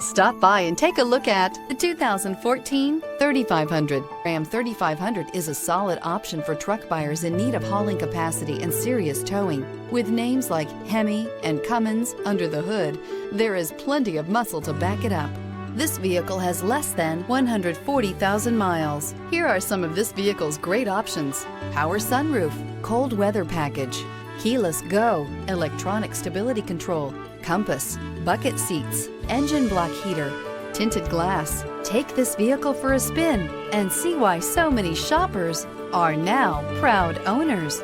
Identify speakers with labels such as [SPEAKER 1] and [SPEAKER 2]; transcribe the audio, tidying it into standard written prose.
[SPEAKER 1] Stop by and take a look at the 2014 3500. Ram 3500 is a solid option for truck buyers in need of hauling capacity and serious towing. With names like Hemi and Cummins under the hood, there is plenty of muscle to back it up. This vehicle has less than 140,000 miles. Here are some of this vehicle's great options: power sunroof, cold weather package, keyless go, electronic stability control, compass, bucket seats, engine block heater, tinted glass. Take this vehicle for a spin and see why so many shoppers are now proud owners.